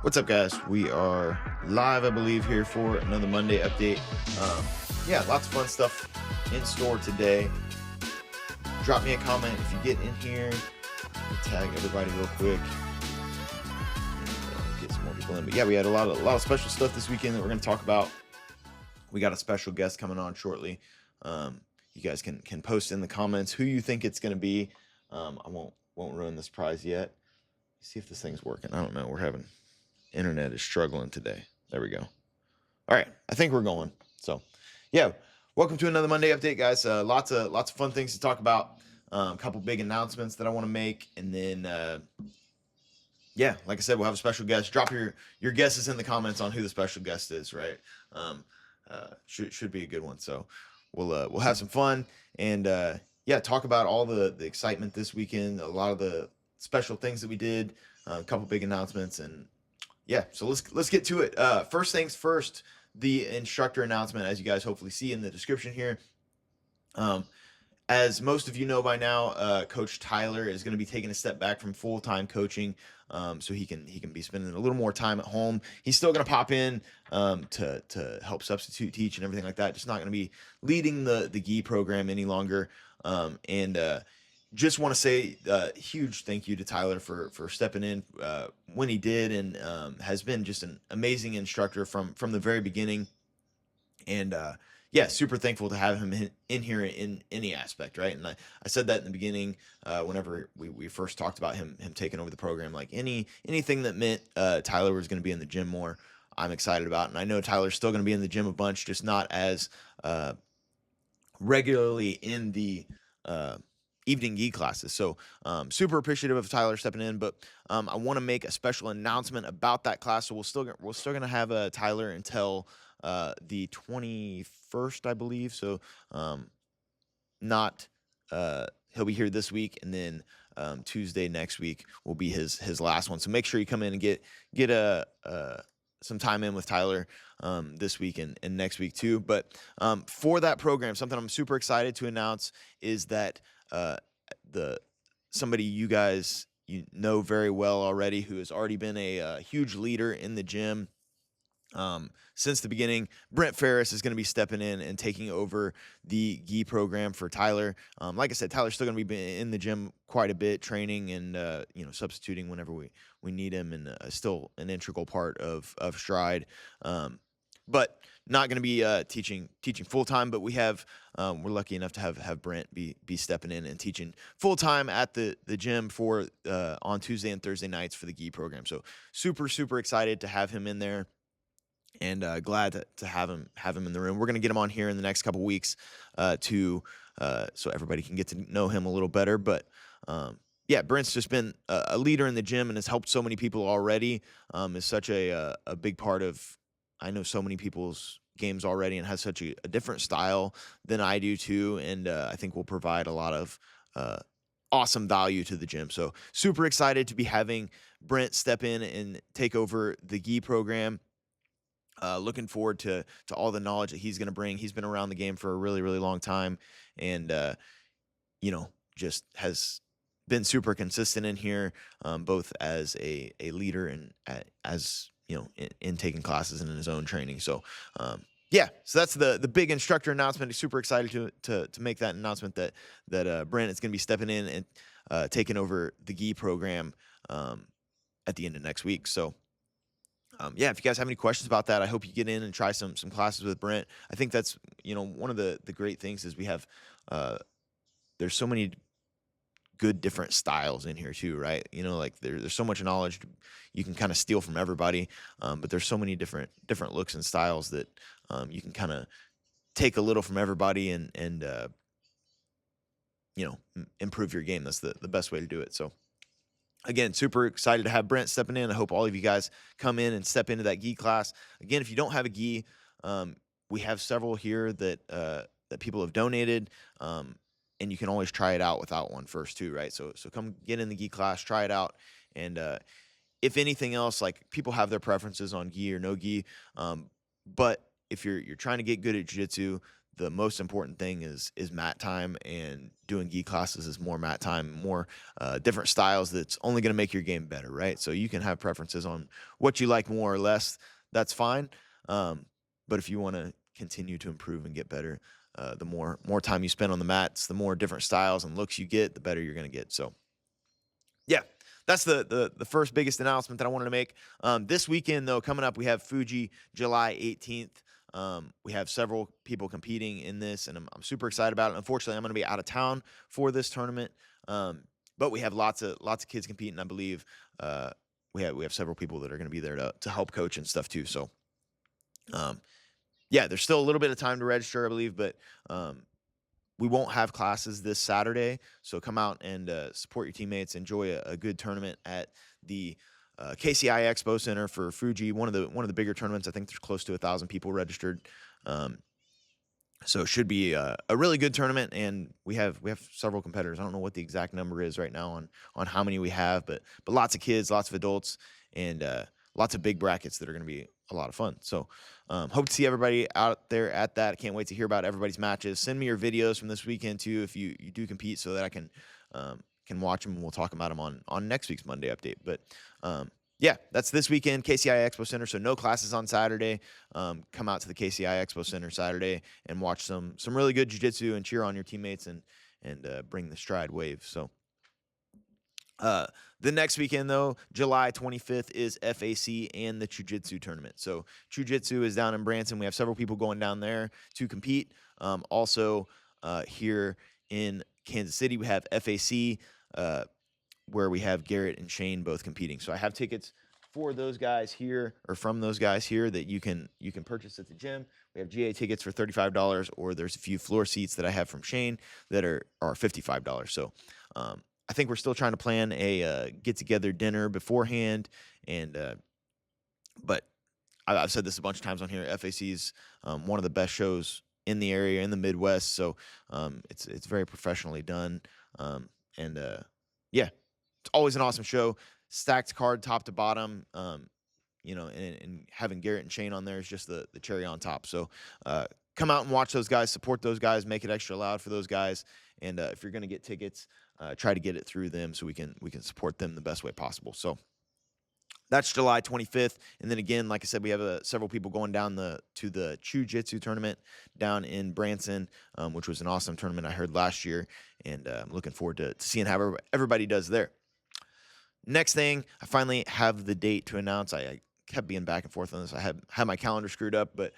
What's up, guys? We are live, I believe, here for another Monday update. Yeah, lots of fun stuff in store today. Drop me a comment if you get in here. Tag everybody real quick and get some more people in. But yeah, we had a lot of special stuff this weekend that we're going to talk about. We got a special guest coming on shortly. You guys can post in the comments who you think it's going to be. I won't ruin the surprise yet. See if this thing's working. I don't know. We're having internet is struggling today. There we go. All right, I think we're going. So, yeah, welcome to another Monday update, guys. Lots of fun things to talk about. A couple big announcements that I want to make, and then yeah, like I said, we'll have a special guest. Drop your guesses in the comments on who the special guest is. Right? Should be a good one. So we'll have some fun and yeah, talk about all the excitement this weekend. A lot of the special things that we did. A couple big announcements and. Yeah, so let's get to it. First things first, the instructor announcement, as you guys hopefully see in the description here. As most of you know by now, Coach Tyler is going to be taking a step back from full-time coaching, so he can be spending a little more time at home. He's still going to pop in to help substitute teach and everything like that. Just not going to be leading the GI program any longer. Just want to say huge thank you to Tyler for stepping in when he did, and has been just an amazing instructor from the very beginning. And yeah, super thankful to have him in here in any aspect, right? And I said that in the beginning whenever we first talked about him taking over the program, like anything that meant Tyler was going to be in the gym more, I'm excited about. And I know Tyler's still going to be in the gym a bunch, just not as regularly in the evening gi classes. So super appreciative of Tyler stepping in, but I want to make a special announcement about that class. So we're still going to have Tyler until the 21st, I believe. So not he'll be here this week, and then Tuesday next week will be his last one. So make sure you come in and get some time in with Tyler this week and next week too. But for that program, something I'm super excited to announce is that somebody you guys know very well already, who has already been a huge leader in the gym since the beginning, Brent Ferris is going to be stepping in and taking over the GI program for Tyler. Like I said, Tyler's still going to be in the gym quite a bit, training and substituting whenever we need him, and still an integral part of Stride. But not going to be teaching full time. But we're lucky enough to have Brent be stepping in and teaching full time at the gym for on Tuesday and Thursday nights for the GI program. So super excited to have him in there, and glad to have him in the room. We're going to get him on here in the next couple weeks so everybody can get to know him a little better. But yeah, Brent's just been a leader in the gym and has helped so many people already. Is such a big part of, I know, so many people's games already, and has such a different style than I do too. And I think will provide a lot of awesome value to the gym. So super excited to be having Brent step in and take over the GI program. Looking forward to all the knowledge that he's going to bring. He's been around the game for a really long time, and just has been super consistent in here, both as a leader and as in taking classes and in his own training. So yeah, so that's the big instructor announcement. I'm super excited to make that announcement that Brent is going to be stepping in and taking over the GI program at the end of next week. So yeah, if you guys have any questions about that, I hope you get in and try some classes with Brent. I think that's one of the great things is we have there's so many good different styles in here too, right? Like there's so much knowledge you can kind of steal from everybody, but there's so many different looks and styles that you can kind of take a little from everybody and improve your game. That's the best way to do it. So again, super excited to have Brent stepping in. I hope all of you guys come in and step into that GI class. Again, if you don't have a GI, we have several here that people have donated, and you can always try it out without one first too, right? So come get in the GI class, try it out, and if anything else, like, people have their preferences on GI or no GI, but if you're trying to get good at jiu-jitsu, the most important thing is mat time, and doing gi classes is more mat time, more different styles. That's only going to make your game better, right? So you can have preferences on what you like more or less. That's fine. But if you want to continue to improve and get better, the more time you spend on the mats, the more different styles and looks you get, the better you're going to get. So yeah, that's the first biggest announcement that I wanted to make. This weekend, though, coming up, we have Fuji July 18th. We have several people competing in this, and I'm super excited about it. Unfortunately, I'm going to be out of town for this tournament, but we have lots of kids competing. I believe we have several people that are going to be there to help coach and stuff too. So, yeah, there's still a little bit of time to register, I believe, but we won't have classes this Saturday, so come out and support your teammates. Enjoy a good tournament at the KCI Expo Center for Fuji, one of the bigger tournaments. I think there's close to 1,000 people registered, so it should be a really good tournament. And we have several competitors. I don't know what the exact number is right now on how many we have, but lots of kids, lots of adults, and lots of big brackets that are going to be a lot of fun. So hope to see everybody out there at that. I can't wait to hear about everybody's matches. Send me your videos from this weekend too, if you do compete, so that I can watch them, and we'll talk about them on next week's Monday update. But yeah, that's this weekend, KCI Expo Center. So no classes on Saturday. Come out to the KCI Expo Center Saturday and watch some really good jiu-jitsu and cheer on your teammates and bring the stride wave. So the next weekend, though, July 25th, is FAC and the Jiu-Jitsu tournament. So Jiu-Jitsu is down in Branson. We have several people going down there to compete. Also, here in Kansas City, we have FAC, where we have Garrett and Shane both competing. So I have tickets for those guys here, or from those guys here, that you can purchase at the gym. We have GA tickets for $35, or there's a few floor seats that I have from Shane that are $55. So I think we're still trying to plan a get-together dinner beforehand, and but I've said this a bunch of times on here. FAC's one of the best shows in the area, in the Midwest, so it's very professionally done, and yeah, it's always an awesome show. Stacked card top to bottom, and having Garrett and Shane on there is just the cherry on top. So come out and watch those guys, support those guys, make it extra loud for those guys, and if you're going to get tickets, try to get it through them so we can support them the best way possible. So that's July 25th. And then again, like I said, we have several people going down to the Jiu-Jitsu tournament down in Branson, which was an awesome tournament I heard last year, and I'm looking forward to seeing how everybody does there. Next thing, I finally have the date to announce. I kept being back and forth on this. I had my calendar screwed up, but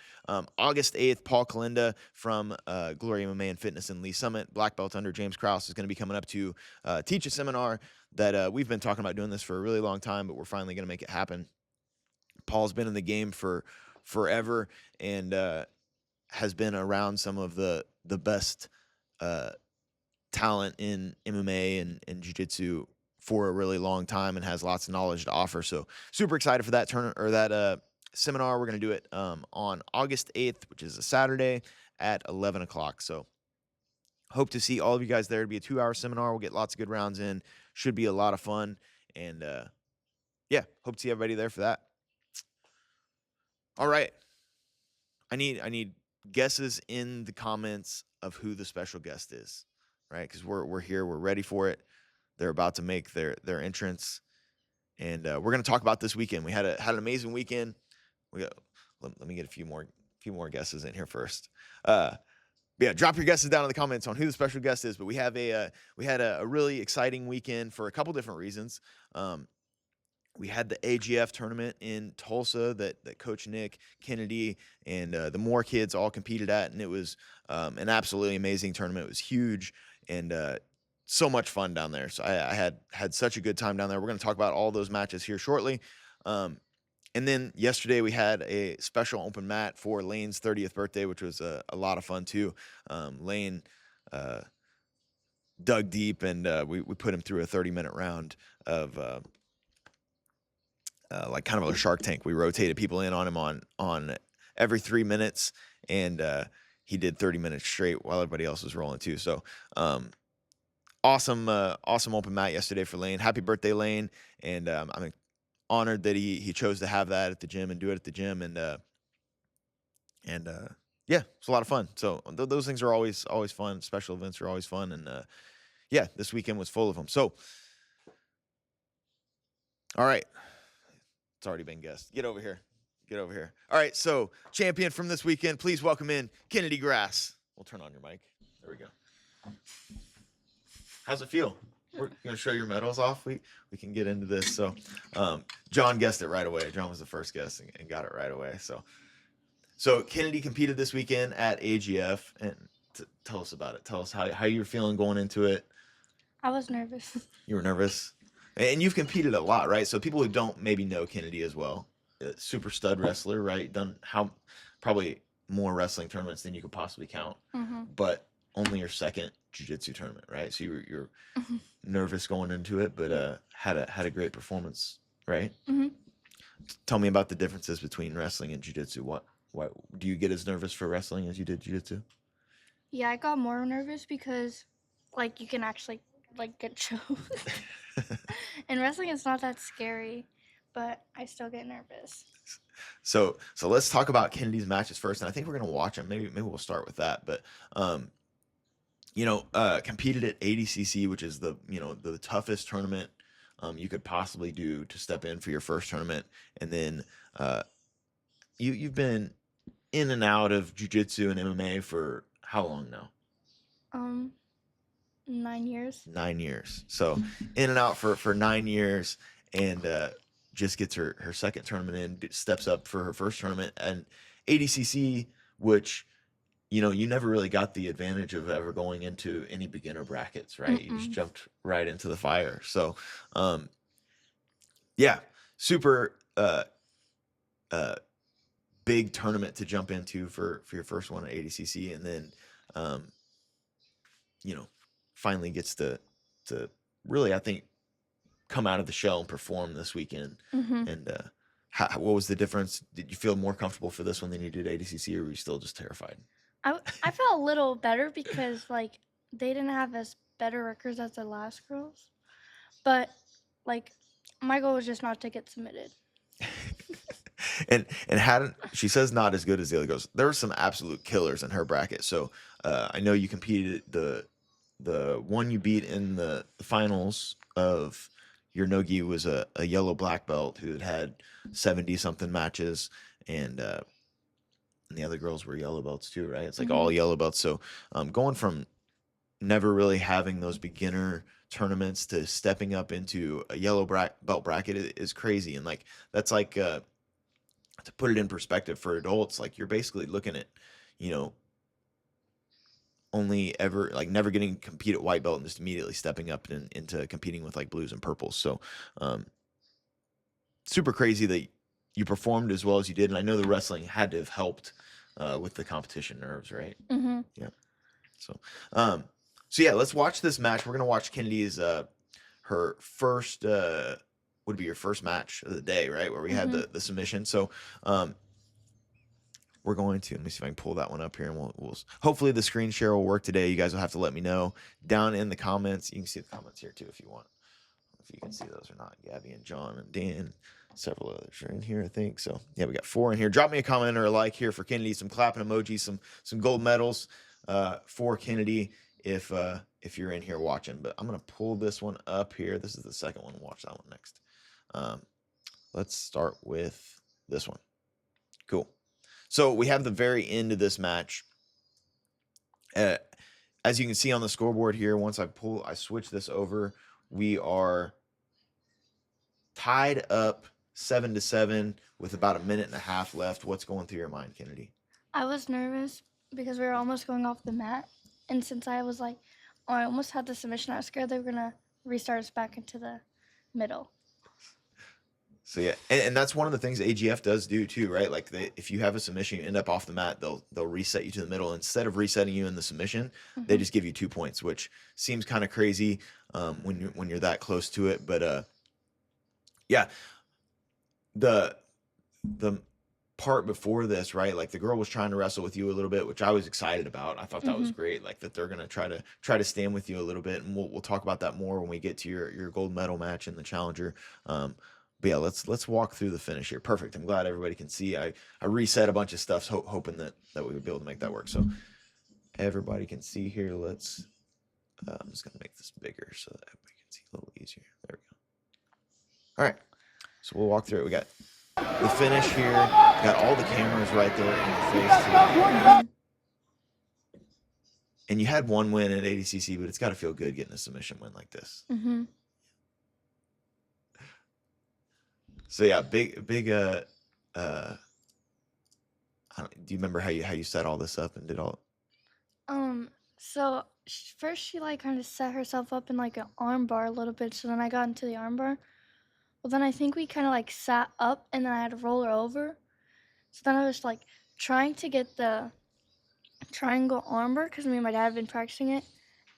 August 8th, Paul Kalinda from Glory MMA and Fitness in Lee Summit, black belt under James Krause, is going to be coming up to teach a seminar that we've been talking about doing this for a really long time, but we're finally going to make it happen. Paul's been in the game for forever, and has been around some of the best talent in MMA and jiu-jitsu for a really long time, and has lots of knowledge to offer. So super excited for that seminar. We're going to do it on August 8th, which is a Saturday at 11 o'clock. So hope to see all of you guys there. It'll be a 2-hour seminar. We'll get lots of good rounds in. Should be a lot of fun. And yeah, hope to see everybody there for that. All right. I need guesses in the comments of who the special guest is, right? Because we're here. We're ready for it. They're about to make their entrance, and we're going to talk about this weekend. We had an amazing weekend. Let me get a few more guesses in here first. Yeah, drop your guesses down in the comments on who the special guest is. But we had a really exciting weekend for a couple different reasons. We had the AGF tournament in Tulsa that Coach Nick Kennedy and the Moore kids all competed at, and it was an absolutely amazing tournament. It was huge, and so much fun down there. So I had such a good time down there. We're going to talk about all those matches here shortly. And then yesterday we had a special open mat for Lane's 30th birthday, which was a lot of fun too. Lane dug deep, and we put him through a 30-minute round of like kind of a Shark Tank. We rotated people in on him on every 3 minutes, and he did 30 minutes straight while everybody else was rolling too. So awesome open mat yesterday for Lane. Happy birthday, Lane. And I'm honored that he chose to have that at the gym and do it at the gym. And Yeah, it's a lot of fun. So those things are always fun. Special events are always fun, and yeah, this weekend was full of them. So all right, it's already been guessed. Get over here. Get over here. All right, so champion from this weekend, please welcome in Kennedy Grass. We'll turn on your mic. There we go. How's it feel? We're gonna show your medals off. We can get into this. So, John guessed it right away. John was the first guess and got it right away. So Kennedy competed this weekend at AGF, and tell us about it. Tell us how you're feeling going into it. I was nervous. You were nervous, and you've competed a lot, right? So people who don't maybe know Kennedy as well, super stud wrestler, right? Done probably more wrestling tournaments than you could possibly count, but only your second jiu-jitsu tournament, right? So you're nervous going into it, but had a great performance, right? Tell me about the differences between wrestling and jiu-jitsu. What do you get as nervous for wrestling as you did jiu-jitsu? Yeah, I got more nervous because, like, you can actually, like, get choked. And wrestling is not that scary, but I still get nervous. So let's talk about Kennedy's matches first, and I think we're gonna watch them. Maybe we'll start with that. But competed at ADCC, which is the toughest tournament you could possibly do to step in for your first tournament, and then you've been in and out of jiu-jitsu and MMA for how long now? 9 years. 9 years. So in and out for 9 years, and just gets her second tournament in, steps up for her first tournament, and ADCC, which you never really got the advantage of ever going into any beginner brackets, right? You just jumped right into the fire. So yeah, super big tournament to jump into for your first one at ADCC, and then finally gets to really, I think, come out of the shell and perform this weekend. And what was the difference? Did you feel more comfortable for this one than you did ADCC, or were you still just terrified? I felt a little better because, like, they didn't have as better records as the last girls, but, like, my goal was just not to get submitted. and hadn't she says not as good as the other girls. There were some absolute killers in her bracket. So I know you competed, the one you beat in the finals of your nogi was a yellow black belt who had 70 something matches, and the other girls were yellow belts too, right? It's like all yellow belts. So going from never really having those beginner tournaments to stepping up into a yellow belt bracket is crazy. And like that's like to put it in perspective for adults, like you're basically looking at only ever like never getting to compete at white belt and just immediately stepping up into competing with like blues and purples. So super crazy that you performed as well as you did, and I know the wrestling had to have helped with the competition nerves, right? Yeah. So yeah, let's watch this match. We're gonna watch Kennedy's her first would be your first match of the day, right? Where we had the submission. So we're going to, let me see if I can pull that one up here, and we'll hopefully the screen share will work today. You guys will have to let me know down in the comments. You can see the comments here too if you want. If you can see those or not. Gabby and John and Dan, several others are in here, I think. So yeah, we got 4 in here. Drop me a comment or a like here for Kennedy. Some clapping emojis, some gold medals for Kennedy if you're in here watching. But I'm gonna pull this one up here. This is the second one. Watch that one next. Let's start with this one. Cool. So we have the very end of this match. As you can see on the scoreboard here, once I switch this over, we are tied up 7-7 with about a minute and a half left. What's going through your mind, Kennedy? I was nervous because we were almost going off the mat, and since I was like, I almost had the submission, I was scared they were gonna restart us back into the middle. So yeah, and that's one of the things AGF does do too, right? Like if you have a submission, you end up off the mat, they'll reset you to the middle. Instead of resetting you in the submission, they just give you 2 points, which seems kind of crazy when you're that close to it. But yeah, the part before this, right? Like the girl was trying to wrestle with you a little bit, which I was excited about. I thought that was great. Like that they're gonna try to stand with you a little bit, and we'll talk about that more when we get to your gold medal match in the challenger. But yeah, let's walk through the finish here. Perfect. I'm glad everybody can see. I reset a bunch of stuff, hoping that we would be able to make that work. So everybody can see here. Let's. I'm just gonna make this bigger so that everybody can see a little easier. There we go. All right. So we'll walk through it. We got the finish here. We got all the cameras right there in your face too. And you had one win at ADCC, but it's got to feel good getting a submission win like this. Mm-hmm. So yeah, big. Do you remember how you set all this up and did all? So first she like kind of set herself up in like an arm bar a little bit. So then I got into the arm bar. Well, then I think we kind of like sat up, and then I had to roll her over. So then I was like trying to get the triangle arm bar because me and my dad had been practicing it,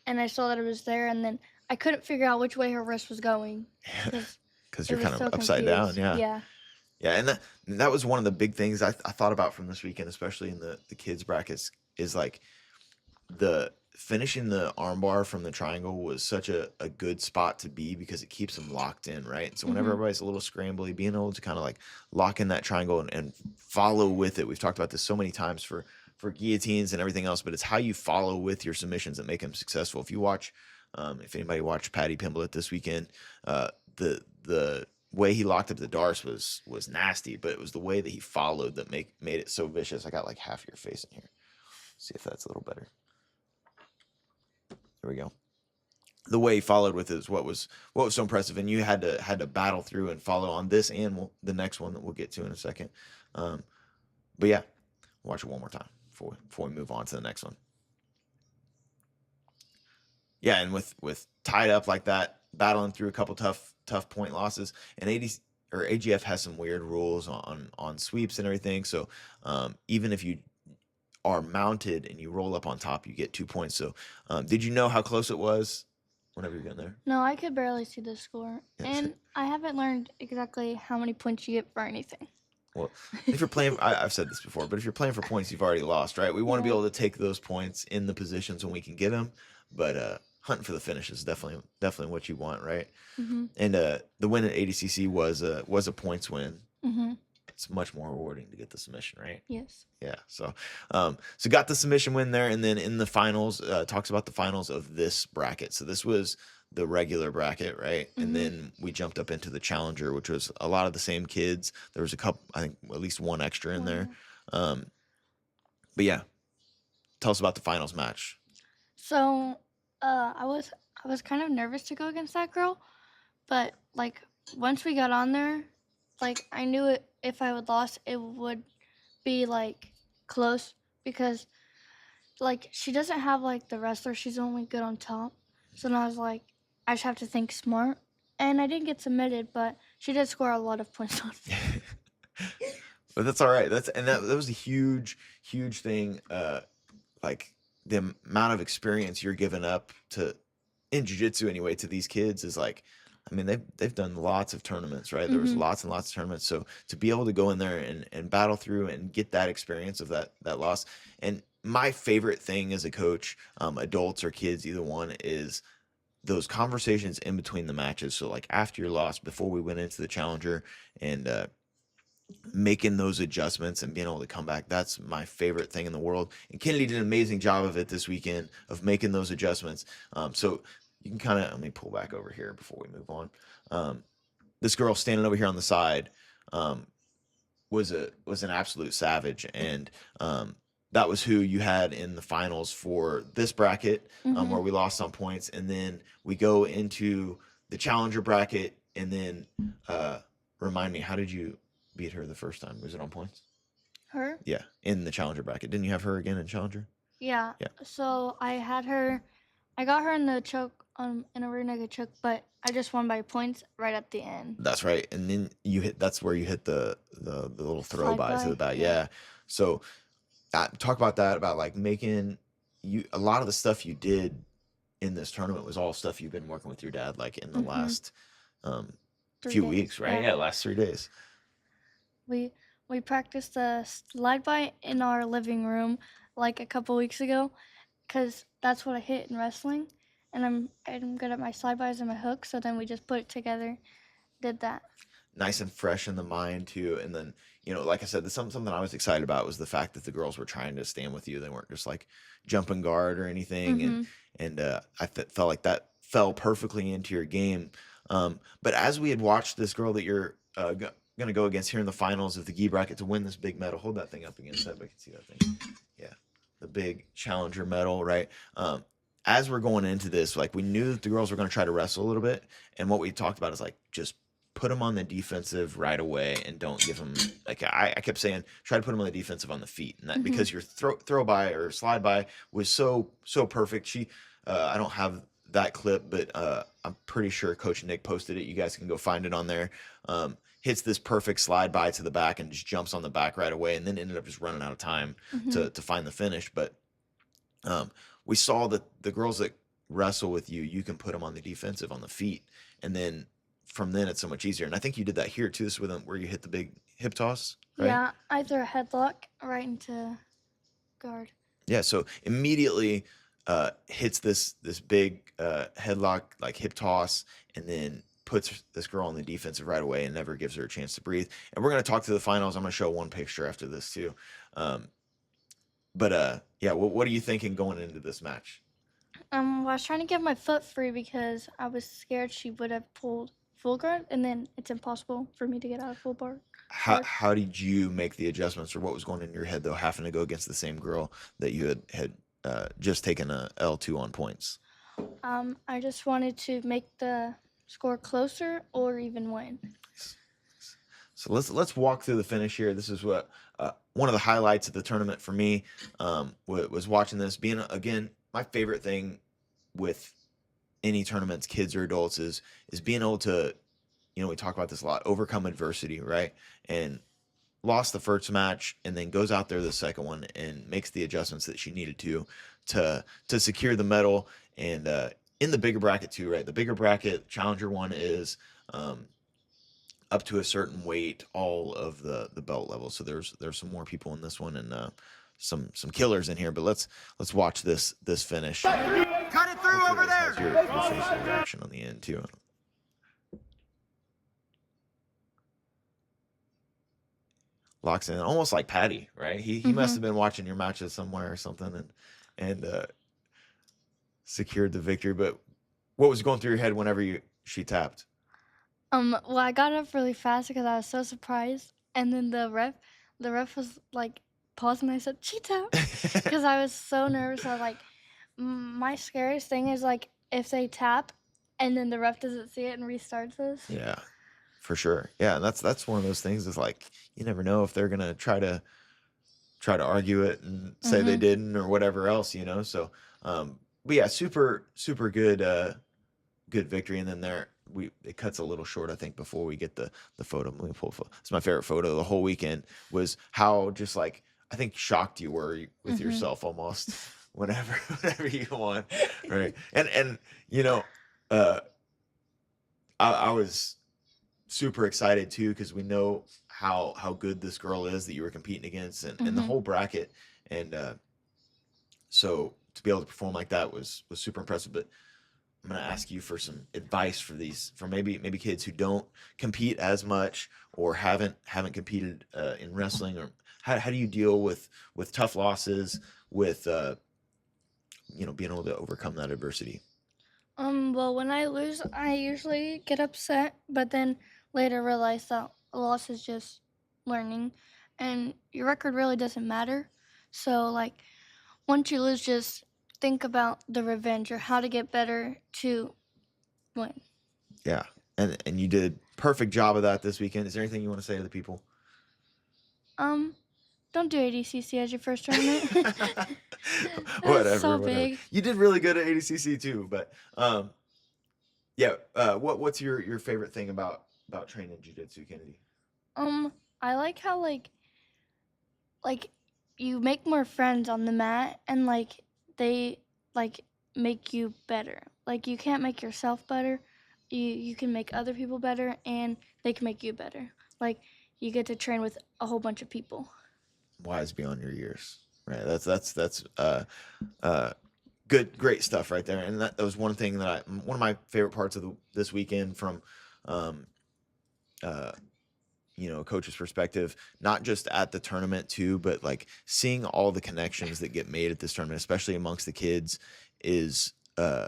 and I saw that it was there, and then I couldn't figure out which way her wrist was going Because it you're was kind so of upside down. confused. Yeah. Yeah. Yeah, and that was one of the big things I thought about from this weekend, especially in the kids brackets, is like the finishing the armbar from the triangle was such a good spot to be because it keeps them locked in, right? So whenever Mhm. everybody's a little scrambly, being able to kind of like lock in that triangle and follow with it. We've talked about this so many times for guillotines and everything else, but it's how you follow with your submissions that make them successful. If you watch, if anybody watched Patty Pimblett this weekend, the way he locked up the Darce was nasty, but it was the way that he followed that made it so vicious. I got like half your face in here. See if that's a little better. There we go. The way he followed with it is what was so impressive, and you had to battle through and follow on this and the next one that we'll get to in a second. But yeah, watch it one more time before we move on to the next one. Yeah, and with tied up like that, battling through a couple tough point losses, and AGF has some weird rules on sweeps and everything. So even if you are mounted and you roll up on top, you get 2 points. So did you know how close it was whenever you're getting there? No, I could barely see the score, Yeah. and I haven't learned exactly how many points you get for anything. Well, if you're playing, I've said this before, but if you're playing for points, you've already lost, right? We want to be Yeah. able to take those points in the positions when we can get them, but hunting for the finish is definitely what you want, right? Mhm. And the win at ADCC was a points win. Mhm. It's much more rewarding to get the submission, right? Yes. Yeah. So got the submission win there, and then in the finals, talks about the finals of this bracket. So this was the regular bracket, right? Mhm. And then we jumped up into the challenger, which was a lot of the same kids. There was a couple, I think, at least one extra in there. But yeah, tell us about the finals match. So, I was kind of nervous to go against that girl, but like once we got on there, like I knew if I would lost, it would be like close because like she doesn't have like the wrestler. She's only good on top. So then I was like, I just have to think smart. And I didn't get submitted, but she did score a lot of points on me. But that's all right. That was a huge thing. Like the amount of experience you're giving up to in jiu-jitsu anyway to these kids is like, I mean, they've done lots of tournaments, right? There was lots and lots of tournaments. So to be able to go in there and battle through and get that experience of that loss. And my favorite thing as a coach, adults or kids, either one, is those conversations in between the matches. So like after your loss, before we went into the challenger, and making those adjustments and being able to come back. That's my favorite thing in the world. And Kennedy did an amazing job of it this weekend of making those adjustments. So you can kind of, let me pull back over here before we move on. This girl standing over here on the side was an absolute savage. And that was who you had in the finals for this bracket, where we lost on points. And then we go into the challenger bracket, and then remind me, how did you beat her the first time? Was it on points? Her? Yeah, in the challenger bracket. Didn't you have her again in challenger? Yeah. Yeah. So I got her in the choke, in a rear naked choke, but I just won by points right at the end. That's right. And then that's where you hit the little throw Slide by to by, the back. yeah. Yeah. So talk about that, about like making a lot of the stuff you did in this tournament was all stuff you've been working with your dad like in the last 3 few days, weeks, right? Yeah, last 3 days. We practiced the slide by in our living room like a couple weeks ago, because that's what I hit in wrestling, and I'm good at my slide bys and my hooks. So then we just put it together, did that. nice and fresh in the mind too. And then, like I said, something I was excited about was the fact that the girls were trying to stand with you. They weren't just like jumping guard or anything. And Mhm. and felt like that fell perfectly into your game. But as we had watched this girl that you're going to go against here in the finals of the gi bracket to win this big medal, hold that thing up again so everybody can see that thing. Yeah, the big challenger medal, right? As we're going into this, like we knew that the girls were going to try to wrestle a little bit, and what we talked about is like just put them on the defensive right away and don't give them like I kept saying try to put them on the defensive on the feet, and that Mhm. because your throw by or slide by was so perfect. She I don't have that clip, but I'm pretty sure Coach Nick posted it. You guys can go find it on there. Hits this perfect slide by to the back and just jumps on the back right away, and then ended up just running out of time Mhm. to find the finish. But um, we saw that the girls that wrestle with you, you can put them on the defensive on the feet, and then from then it's so much easier. And I think you did that here too. This with them where you hit the big hip toss, right? Yeah, I threw a headlock right into guard. Yeah. So immediately hits this big headlock like hip toss, and then puts this girl on the defensive right away and never gives her a chance to breathe. And we're gonna talk to the finals. I'm gonna show one picture after this too. Um, but yeah, what are you thinking going into this match? Well, I was trying to get my foot free because I was scared she would have pulled full guard, and then it's impossible for me to get out of full bar guard. How did you make the adjustments, or what was going in your head though, having to go against the same girl that you had just taken a L2 on points? I just wanted to make the score closer or even win. So let's walk through the finish here. This is what one of the highlights of the tournament for me was watching this. Being again, my favorite thing with any tournaments, kids or adults, is being able to, we talk about this a lot, overcome adversity, right? And lost the first match and then goes out there the second one and makes the adjustments that she needed to secure the medal. And in the bigger bracket too, right? The bigger bracket challenger one is up to a certain weight, all of the belt levels. So there's some more people in this one, and some killers in here. But let's watch this finish. Cut it through Hopefully over this has there. your facial reaction on the end too. Locks in almost like Patty, right? He must have been watching your matches somewhere or something, and secured the victory. But what was going through your head whenever she tapped? Well, I got up really fast because I was so surprised, and then the ref was like pausing. I said, "She tapped," because I was so nervous. I was like, my scariest thing is like if they tap, and then the ref doesn't see it and restarts us. Yeah, for sure. Yeah, and that's one of those things is like you never know if they're gonna try to argue it and say they Mhm. didn't or whatever else. So but yeah, super good victory. And then it cuts a little short, I think, before we get the photo. Let me pull it's my favorite photo of the whole weekend was how just like I think shocked you were with Mhm. yourself almost whenever you won. Right. And you know, uh I was super excited too because we know how good this girl is that you were competing against and the Mhm. whole bracket. And so to be able to perform like that was super impressive. But I'm going to ask you for some advice for maybe kids who don't compete as much or haven't competed in wrestling, or how do you deal with tough losses, with being able to overcome that adversity? Well, when I lose, I usually get upset, but then later realize that a loss is just learning, and your record really doesn't matter. So, like, once you lose, just think about the revenge or how to get better to win. Yeah, and you did perfect job of that this weekend. Is there anything you want to say to the people? Um, don't do ADCC as your first tournament. That's Whatever, so whatever. big. You did really good at ADCC too, but yeah. What's your favorite thing about training jiu-jitsu, Kennedy? Um, I like how like you make more friends on the mat, and like they like make you better. Like you can't make yourself better. You can make other people better, and they can make you better. Like you get to train with a whole bunch of people. Wise beyond your years, right? That's uh great stuff right there. And that was one thing one of my favorite parts of this weekend from um uh, a coach's perspective, not just at the tournament too, but like seeing all the connections that get made at this tournament, especially amongst the kids, is uh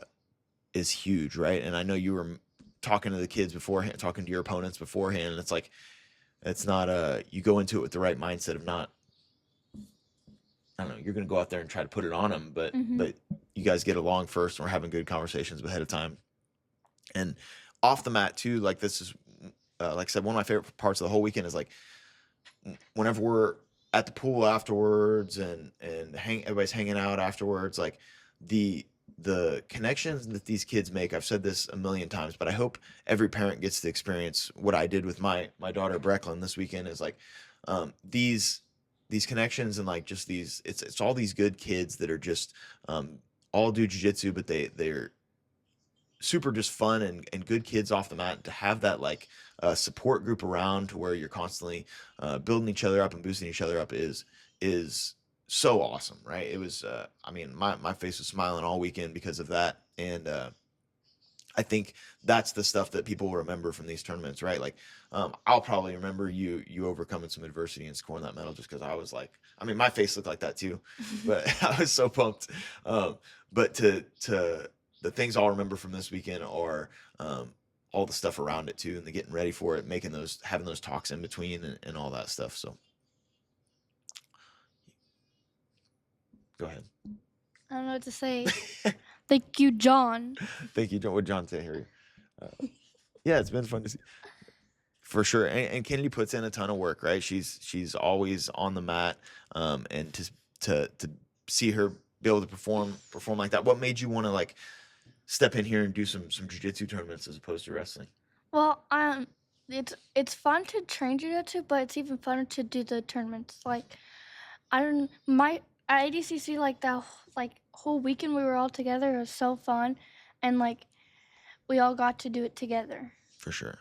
is huge, right? And I know you were talking to the kids beforehand, talking to your opponents beforehand, and it's like it's not you go into it with the right mindset of not, I don't know, you're gonna go out there and try to put it on them, but Mhm. you guys get along first and we're having good conversations ahead of time. And off the mat too, like this is like I said, one of my favorite parts of the whole weekend is like whenever we're at the pool afterwards and everybody's hanging out afterwards, like the the connections that these kids make. I've said this a million times, but I hope every parent gets to experience what I did with my daughter Brecklin this weekend. Is like these connections and like just these, it's all these good kids that are just all do jiu-jitsu, but they're super just fun and good kids off the mat. To have that like support group around to where you're constantly building each other up and boosting each other up is so awesome, right? It was I mean, my face was smiling all weekend because of that. And I think that's the stuff that people will remember from these tournaments, right? Like I'll probably remember you overcoming some adversity and scoring that medal, just because I was like, I mean, my face looked like that too, but I was so pumped. But to the things I'll remember from this weekend are all the stuff around it too, and the getting ready for it, making those, having those talks in between, and all that stuff. So go ahead. I don't know what to say. Thank you, John. Thank you, John. What John say here? Yeah, it's been fun to see. For sure. And Kennedy puts in a ton of work, right? She's always on the mat. And to see her be able to perform like that. What made you want to like step in here and do some jiu-jitsu tournaments as opposed to wrestling? Well, it's fun to train jiu-jitsu, but it's even funner to do the tournaments. Like, I don't my at ADCC, like that like whole weekend we were all together. It was so fun, and like we all got to do it together. For sure.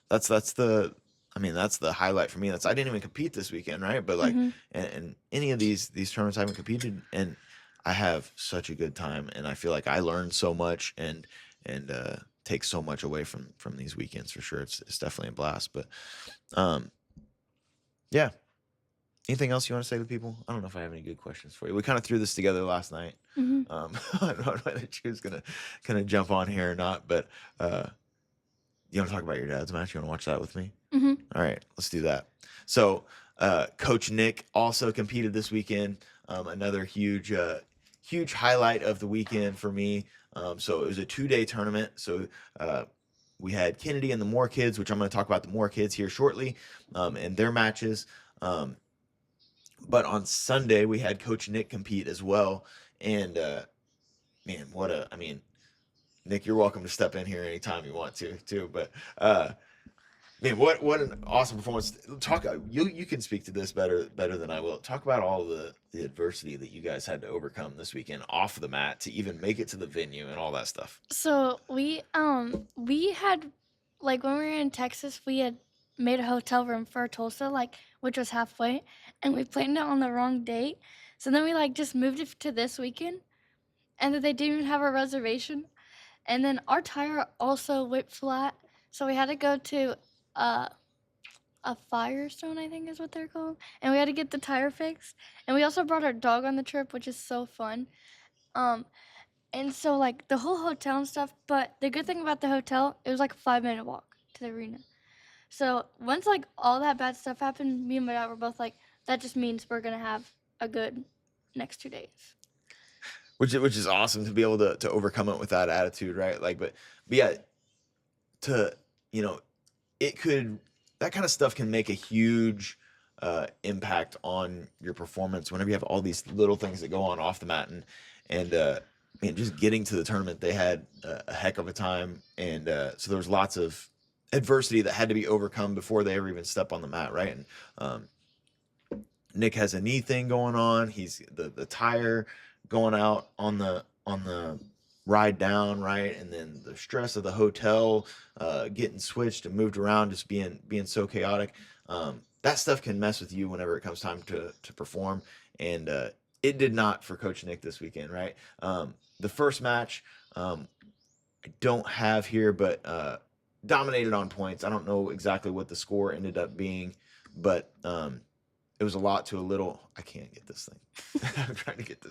That's the, I mean, that's the highlight for me. That's, I didn't even compete this weekend, right? But like Hmm. and any of these tournaments I haven't competed, and I have such a good time, and I feel like I learned so much and take so much away from these weekends for sure. It's definitely a blast. But um yeah. Anything else you want to say to people? I don't know if I have any good questions for you. We kind of threw this together last night. Hmm. I don't know whether she was gonna jump on here or not, but you want to talk about your dad's match? You want to watch that with me? Hmm. All right, let's do that. So, Coach Nick also competed this weekend. Another huge highlight of the weekend for me. So it was a 2-day tournament. So we had Kennedy and the Moore kids, which I'm going to talk about the Moore kids here shortly, and their matches. But on Sunday we had Coach Nick compete as well, and man, I mean, Nick, you're welcome to step in here anytime you want to, too. But man, what an awesome performance! Talk, you can speak to this better than I will. Talk about all the adversity that you guys had to overcome this weekend off the mat to even make it to the venue and all that stuff. So we had, like, when we were in Texas, we had made a hotel room for Tulsa, like, which was halfway, and we planned it on the wrong date. So then we like just moved it to this weekend, and then they didn't even have a reservation. And then our tire also went flat, so we had to go to uh, a Firestone, I think is what they're called, and we had to get the tire fixed. And we also brought our dog on the trip, which is so fun. Um, and so like the whole hotel and stuff. But the good thing about the hotel, it was like a 5 minute walk to the arena. So once like all that bad stuff happened, me and my dad were both like, that just means we're gonna have a good next 2 days. Which is awesome to be able to overcome it with that attitude, right? Like, but yeah, to you know, it could, that kind of stuff can make a huge impact on your performance whenever you have all these little things that go on off the mat. And man, just getting to the tournament, they had a heck of a time, and so there was lots of adversity that had to be overcome before they ever even step on the mat, right? And Nick has a knee thing going on. He's the tire going out on the ride down, right? And then the stress of the hotel, getting switched and moved around, just being so chaotic. That stuff can mess with you whenever it comes time to perform. And it did not for Coach Nick this weekend, right? The first match, I don't have here, but dominated on points. I don't know exactly what the score ended up being, but it was a lot to a little. I can't get this thing. I'm trying to get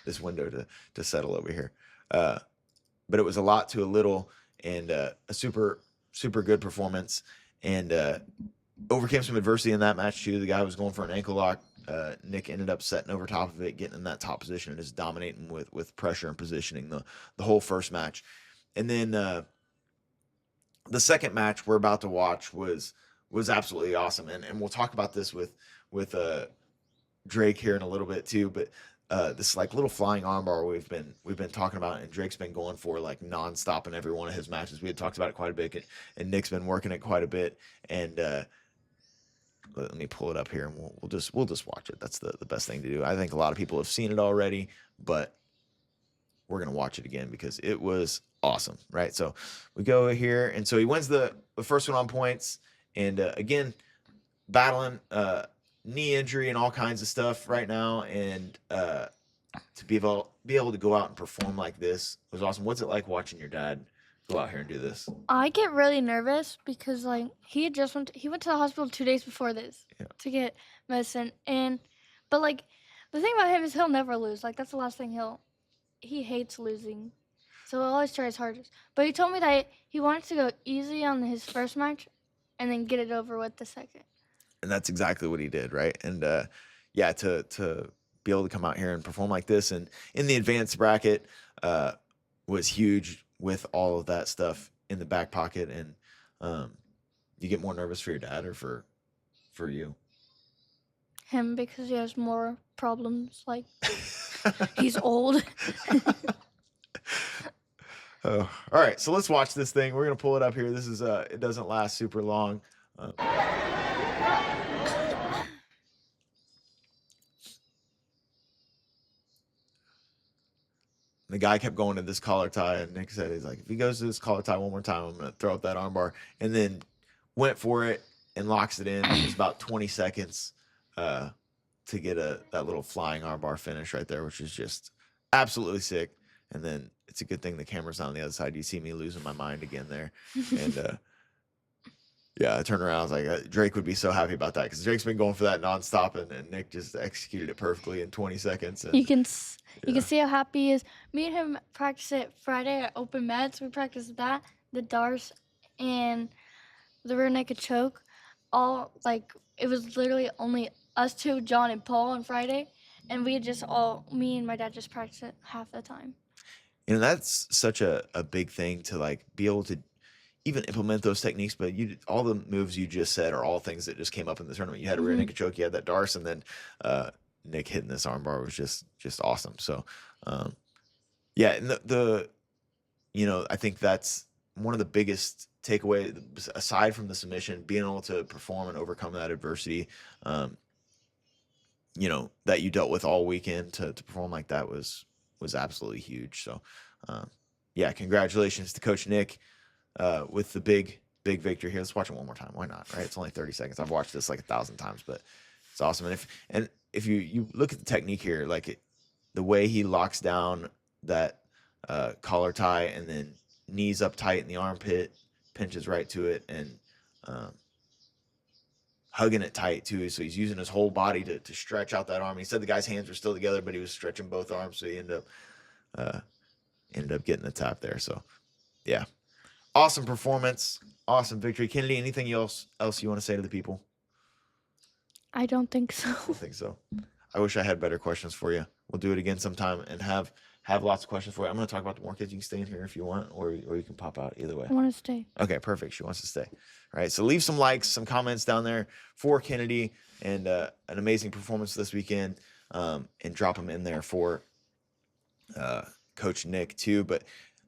this window to settle over here. But it was a lot to a little, and a super good performance, and overcame some adversity in that match too. The guy was going for an ankle lock. Nick ended up setting over top of it, getting in that top position, and just dominating with pressure and positioning the whole first match. And then the second match we're about to watch was absolutely awesome, and we'll talk about this with Drake here in a little bit too. But this like little flying armbar we've been talking about, and Drake's been going for like nonstop in every one of his matches. We had talked about it quite a bit, and Nick's been working it quite a bit. And let me pull it up here, and we'll just watch it. That's the best thing to do. I think a lot of people have seen it already, but we're gonna watch it again because it was awesome, right? So we go here, and so he wins the first one on points, and again battling knee injury and all kinds of stuff right now, and to be able to go out and perform like this was awesome. What's it like watching your dad go out here and do this? I get really nervous because like he went to the hospital 2 days before this to get medicine, but like the thing about him is he'll never lose. Like that's the last thing he hates losing, so he'll always try his hardest. But he told me that he wants to go easy on his first match, and then get it over with the second. And that's exactly what he did, right? And yeah, to be able to come out here and perform like this, and in the advanced bracket was huge with all of that stuff in the back pocket. And you get more nervous for your dad or for you? Him, because he has more problems. Like he's old. Oh, all right, so let's watch this thing. We're gonna pull it up here. This is it doesn't last super long. The guy kept going to this collar tie, and Nick said, he's like, if he goes to this collar tie one more time, I'm going to throw up that armbar. And then went for it and locks it in. It was about 20 seconds to get that little flying armbar finish right there, which is just absolutely sick. And then it's a good thing the camera's on the other side. You see me losing my mind again there. And yeah, I turned around. I was like, Drake would be so happy about that because Drake's been going for that nonstop, and Nick just executed it perfectly in 20 seconds. And you can see how happy he is. Me and him practiced it Friday at open mats. We practiced that, the darts, and the rear naked choke. All like it was literally only us two, John and Paul, on Friday, and me and my dad just practiced it half the time. You know, that's such a big thing to like be able to even implement those techniques. But all the moves you just said are all things that just came up in the tournament. You had a rear naked choke, you had that darce, and then Nick hitting this armbar was just awesome. So yeah, and the you know, I think that's one of the biggest takeaway aside from the submission, being able to perform and overcome that adversity, you know, that you dealt with all weekend to perform like that was absolutely huge. So yeah, congratulations to Coach Nick with the big victory here. Let's watch it one more time. Why not? Right? It's only 30 seconds. I've watched this like 1,000 times, but it's awesome. And if you look at the technique here, like the way he locks down that collar tie and then knees up tight in the armpit, pinches right to it, and hugging it tight too. So he's using his whole body to stretch out that arm. He said the guy's hands were still together, but he was stretching both arms, so he ended up getting the tap there. So yeah, awesome performance, awesome victory. Kennedy, anything else you want to say to the people? I don't think so. I don't think so. I wish I had better questions for you. We'll do it again sometime and have lots of questions for you. I'm going to talk about the more kids. You can stay in here if you want, or you can pop out. Either way. I want to stay. Okay, perfect. She wants to stay. All right, so leave some likes, some comments down there for Kennedy, and an amazing performance this weekend, and drop them in there for Coach Nick too. But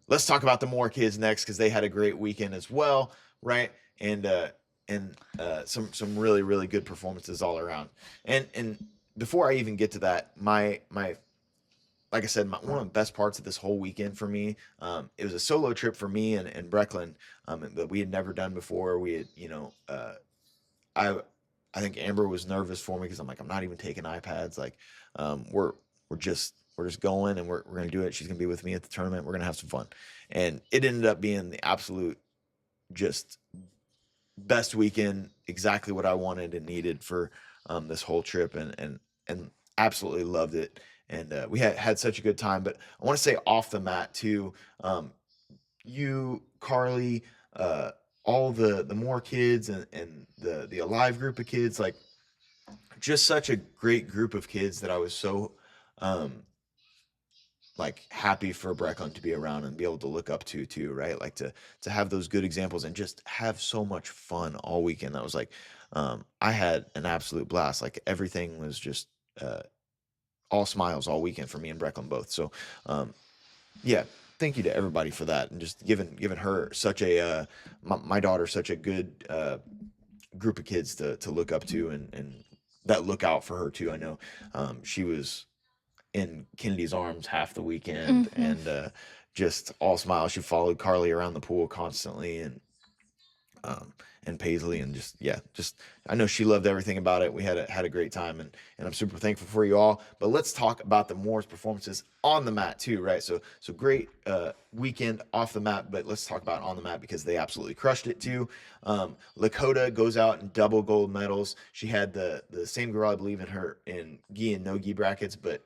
let's talk about the more kids next, because they had a great weekend as well, right? And some really, really good performances all around. And before I even get to that, my like I said, one of the best parts of this whole weekend for me, it was a solo trip for me and Brecklin that we had never done before. We had, I think Amber was nervous for me because I'm like, I'm not even taking iPads. Like, we're just going, and we're gonna do it. She's gonna be with me at the tournament. We're gonna have some fun, and it ended up being the absolute just best weekend, exactly what I wanted and needed for this whole trip, and absolutely loved it. And we had such a good time. But I want to say off the mat too. You, Carly, uh, all the more kids and the alive group of kids, like just such a great group of kids that I was so um, like happy for Brecklin to be around and be able to look up to too, right? Like to have those good examples and just have so much fun all weekend. That was like I had an absolute blast. Like everything was just uh all smiles all weekend for me and Brecklin both. So yeah, thank you to everybody for that and just giving her such a my daughter such a good group of kids to look up to and that look out for her too. I know she was in Kennedy's arms half the weekend Mm-hmm. and just all smiles. She followed Carly around the pool constantly um, and Paisley and just yeah, just I know she loved everything about it. We had a great time and I'm super thankful for you all. But let's talk about the Moore's performances on the mat too, right? So great weekend off the mat, but let's talk about on the mat because they absolutely crushed it too. Lakota goes out in double gold medals. She had the same girl I believe in her in gi and no gi brackets, but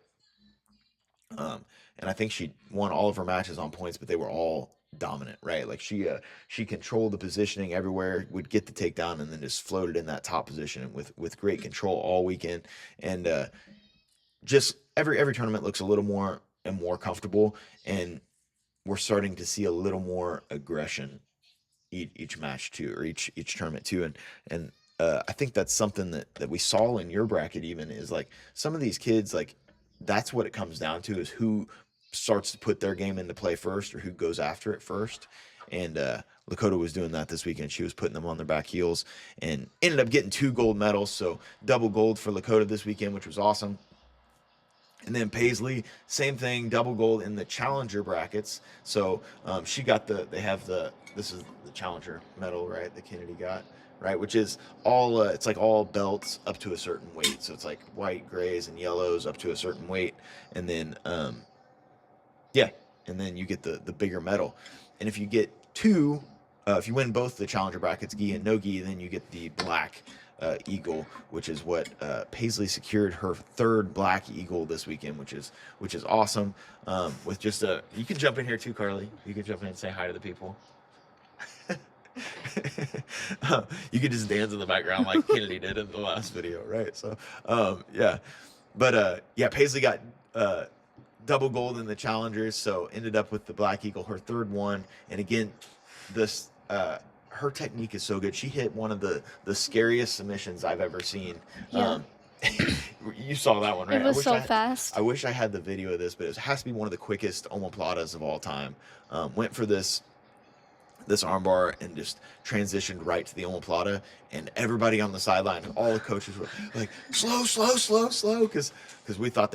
um, and I think she won all of her matches on points, but they were all dominant, right? Like she controlled the positioning everywhere, would get the takedown, and then just floated in that top position with great control all weekend. And just every tournament looks a little more and more comfortable, and we're starting to see a little more aggression each match too, or each tournament too, and I think that's something that we saw in your bracket even is like some of these kids like that's what it comes down to is who starts to put their game into play first or who goes after it first, and Lakota was doing that this weekend. She was putting them on their back heels and ended up getting 2 gold medals, so double gold for Lakota this weekend, which was awesome. And then Paisley, same thing, double gold in the challenger brackets. So she got they have this is the challenger medal, right? That Kennedy got, right? Which is all, it's like all belts up to a certain weight. So it's like white, grays, and yellows up to a certain weight. And then, yeah, and then you get the bigger medal. And if you get two, if you win both the challenger brackets, gi and no gi, then you get the black eagle, which is what Paisley secured her third black eagle this weekend, which is awesome. With just a, you can jump in here too, Carly. You can jump in and say hi to the people. You could just dance in the background like Kennedy did in the last video, right? So yeah, but yeah, Paisley got double gold in the challengers, so ended up with the black eagle, her third one. And again, this her technique is so good. She hit one of the scariest submissions I've ever seen. Yeah. You saw that one, It right? was so fast. I wish I had the video of this, but it has to be one of the quickest omoplatas of all time. Went for this armbar and just transitioned right to the omoplata, and everybody on the sideline, all the coaches were like, slow, slow, slow, slow, because we thought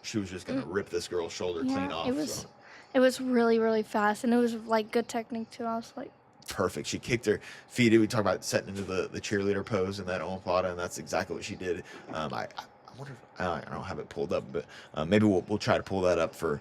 she was just gonna rip this girl's shoulder clean Yeah, off. So it was really, really fast, and it was like good technique too. I was like, perfect. She kicked her feet. We talk about setting into the cheerleader pose in that omoplata, and that's exactly what she did. I wonder if I don't have it pulled up, but maybe we'll try to pull that up for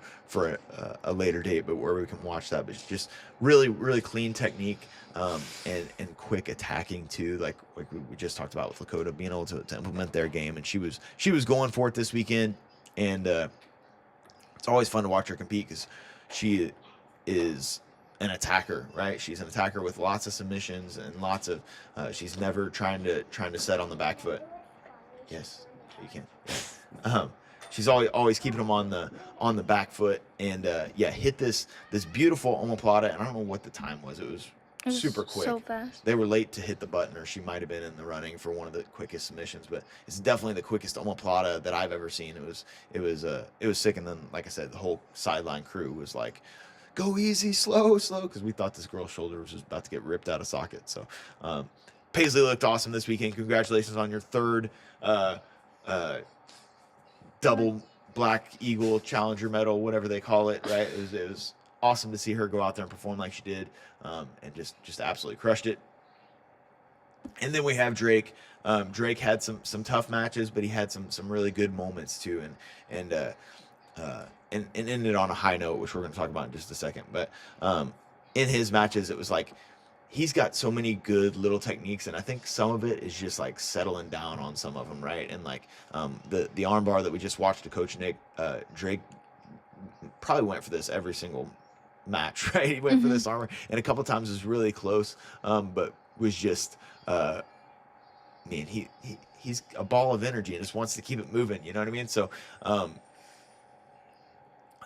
a later date, but where we can watch that. But it's just really really clean technique and quick attacking too, like we just talked about with Lakota being able to implement their game, and she was going for it this weekend, and it's always fun to watch her compete because she is an attacker, right? She's an attacker with lots of submissions and lots of she's never trying to set on the back foot. Yes, you can. Yeah. She's always keeping them on the back foot, and yeah, hit this beautiful omoplata. And I don't know what the time was. It was it was super quick. so fast. They were late to hit the button, or she might have been in the running for one of the quickest submissions. But it's definitely the quickest omoplata that I've ever seen. It was sick. And then, like I said, the whole sideline crew was like, "Go easy, slow, slow," because we thought this girl's shoulder was just about to get ripped out of socket. So Paisley looked awesome this weekend. Congratulations on your third uh, double black eagle challenger medal, whatever they call it, right? It was awesome to see her go out there and perform like she did, and just absolutely crushed it. And then we have Drake. Drake had some tough matches, but he had some really good moments too, and ended on a high note, which we're going to talk about in just a second. But in his matches, it was like he's got so many good little techniques, and I think some of it is just like settling down on some of them, right? And like the armbar that we just watched to Coach Nick, Drake probably went for this every single match, right? He went for Mhm. this armor, and a couple times was really close, but was just man, he's a ball of energy and just wants to keep it moving. You know what I mean? So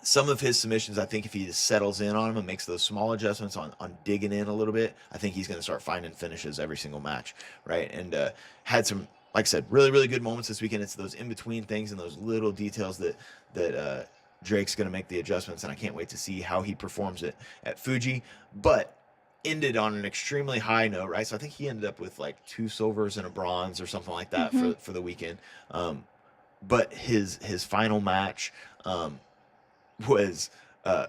some of his submissions, I think if he just settles in on him and makes those small adjustments on digging in a little bit, I think he's going to start finding finishes every single match, right? And had some, like I said, really, really good moments this weekend. It's those in-between things and those little details that Drake's going to make the adjustments, and I can't wait to see how he performs it at Fuji. But ended on an extremely high note, right? So I think he ended up with like 2 silvers and a bronze or something like that Mhm. for the weekend. But his final match, was a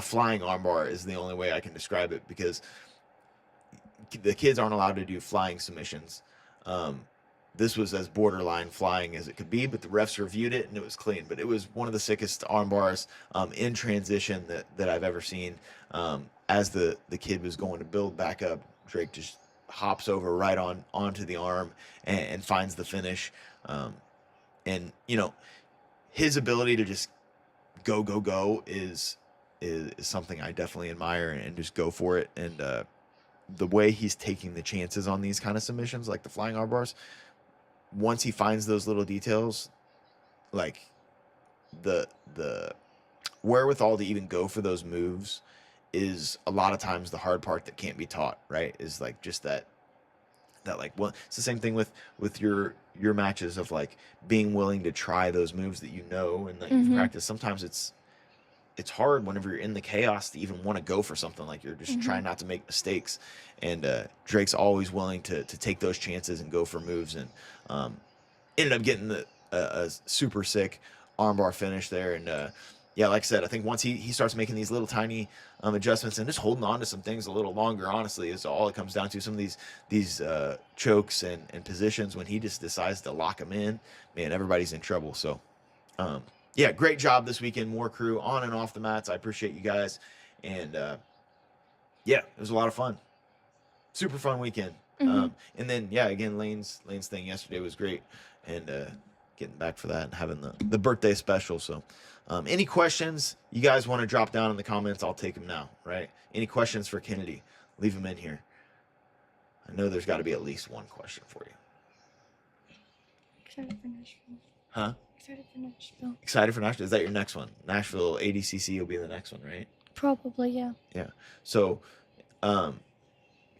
flying armbar is the only way I can describe it, because the kids aren't allowed to do flying submissions. This was as borderline flying as it could be, but the refs reviewed it and it was clean. But it was one of the sickest arm bars in transition that I've ever seen. As the kid was going to build back up, Drake just hops over right onto the arm and finds the finish. And you know, his ability to just go is something I definitely admire, and just go for it. And the way he's taking the chances on these kind of submissions, like the flying arm bars, once he finds those little details, like the wherewithal to even go for those moves is a lot of times the hard part that can't be taught, right? Is like just that like, well, it's the same thing with your matches of like being willing to try those moves that you know and that you've Mhm. practiced. Sometimes it's hard whenever you're in the chaos to even want to go for something, like you're just Mhm. trying not to make mistakes. And Drake's always willing to take those chances and go for moves, and um, ended up getting a super sick armbar finish there. And yeah, like I said, I think once he starts making these little tiny adjustments and just holding on to some things a little longer, honestly, is all it comes down to. Some of these chokes and positions, when he just decides to lock them in, man, everybody's in trouble. So um, yeah, great job this weekend. More crew on and off the mats. I appreciate you guys. And yeah, it was a lot of fun. Super fun weekend. Mhm. And then yeah, again, Lane's thing yesterday was great, and getting back for that and having the birthday special. So any questions you guys want to drop down in the comments, I'll take them now. Right? Any questions for Kennedy? Leave them in here. I know there's got to be at least one question for you. Excited for Nashville. Huh? Excited for Nashville. Excited for Nashville? Is that your next one? Nashville ADCC will be the next one, right? Probably, yeah. Yeah. So, um,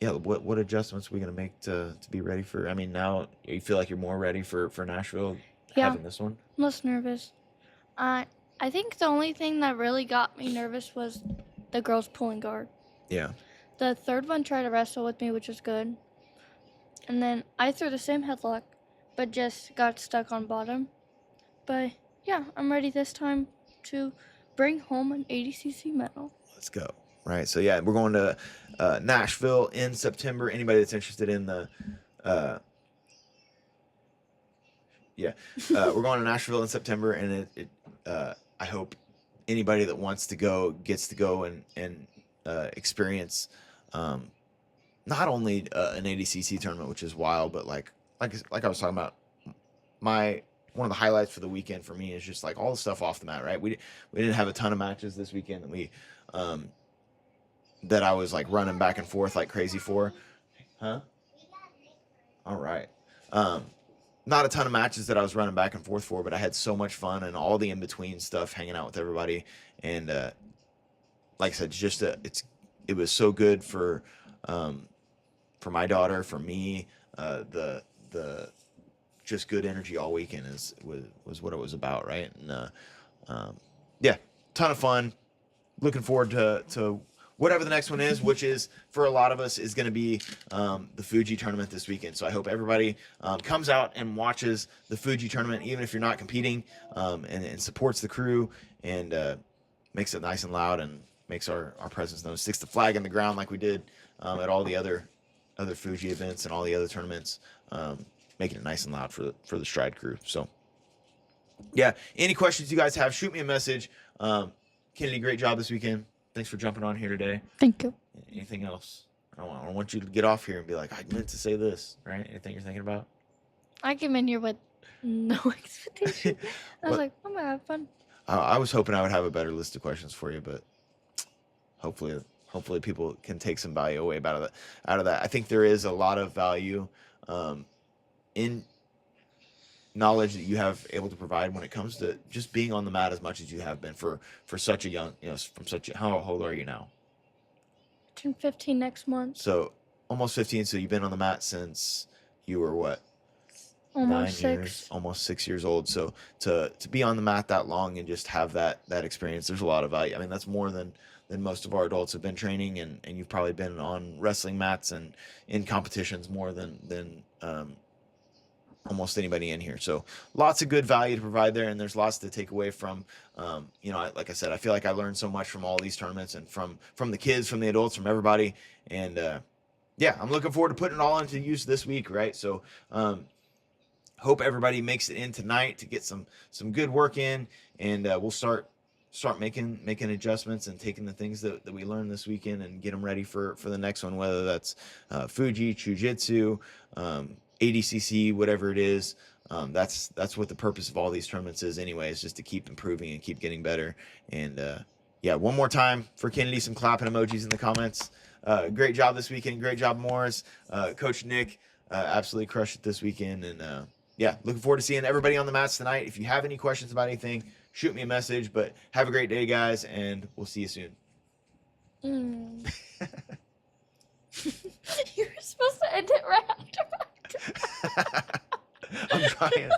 yeah, what adjustments are we gonna make to be ready for? I mean, now you feel like you're more ready for Nashville Yeah, having this one. I'm less nervous. I I think the only thing that really got me nervous was the girls pulling guard. Yeah. The third one tried to wrestle with me, which was good. And then I threw the same headlock, but just got stuck on bottom. But yeah, I'm ready this time to bring home an ADCC medal. Let's go. Right. So yeah, we're going to Nashville in September. Anybody that's interested in the uh, yeah, we're going to Nashville in September, and I hope anybody that wants to go gets to go and experience um, not only an ADCC tournament, which is wild, but like I was talking about, my one of the highlights for the weekend for me is just like all the stuff off the mat. Right, we didn't have a ton of matches this weekend um, that I was like running back and forth like crazy for, huh? All right. Um, not a ton of matches that I was running back and forth for, but I had so much fun and all the in between stuff, hanging out with everybody, and like I said, it was so good um, for my daughter, for me. The just good energy all weekend was what it was about, right? And um, yeah, ton of fun. Looking forward to whatever the next one is, which is for a lot of us is going to be the Fuji tournament this weekend. So I hope everybody comes out and watches the Fuji tournament, even if you're not competing, and supports the crew, and makes it nice and loud, and makes our presence known. Sticks the flag in the ground like we did at all the other Fuji events and all the other tournaments, making it nice and loud for the Stride crew. So yeah, any questions you guys have, shoot me a message. Kennedy, great job this weekend. Thanks for jumping on here today. Thank you. Anything else? I don't want you to get off here and be like, I meant to say this, right? Anything you're thinking about? I came in here with no expectation. I was What? like, I'm gonna have fun. I was hoping I would have a better list of questions for you, but hopefully people can take some value away out of that. I think there is a lot of value um, in knowledge that you have able to provide when it comes to just being on the mat as much as you have been for such a young, from such a, how old are you now? Turn 15 next month. So almost 15. So you've been on the mat since you were what? Almost 9 years, 6. almost 6 years old. So to be on the mat that long and just have that experience, there's a lot of value. I mean, that's more than most of our adults have been training, and you've probably been on wrestling mats and in competitions more than almost anybody in here. So lots of good value to provide there, and there's lots to take away from. Like I said, I feel like I learned so much from all these tournaments and from the kids, from the adults, from everybody, and yeah, I'm looking forward to putting it all into use this week, right? So hope everybody makes it in tonight to get some good work in, and we'll start making adjustments and taking the things that we learned this weekend and get them ready for the next one, whether that's Fuji, Jiu-Jitsu, ADCC, whatever it is. That's what the purpose of all these tournaments is anyway, is just to keep improving and keep getting better. And yeah, one more time for Kennedy, some clapping emojis in the comments. Great job this weekend. Great job, Morris. Coach Nick absolutely crushed it this weekend. And yeah, looking forward to seeing everybody on the mats tonight. If you have any questions about anything, shoot me a message. But have a great day, guys, and we'll see you soon. You were supposed to end it right after. I'm trying.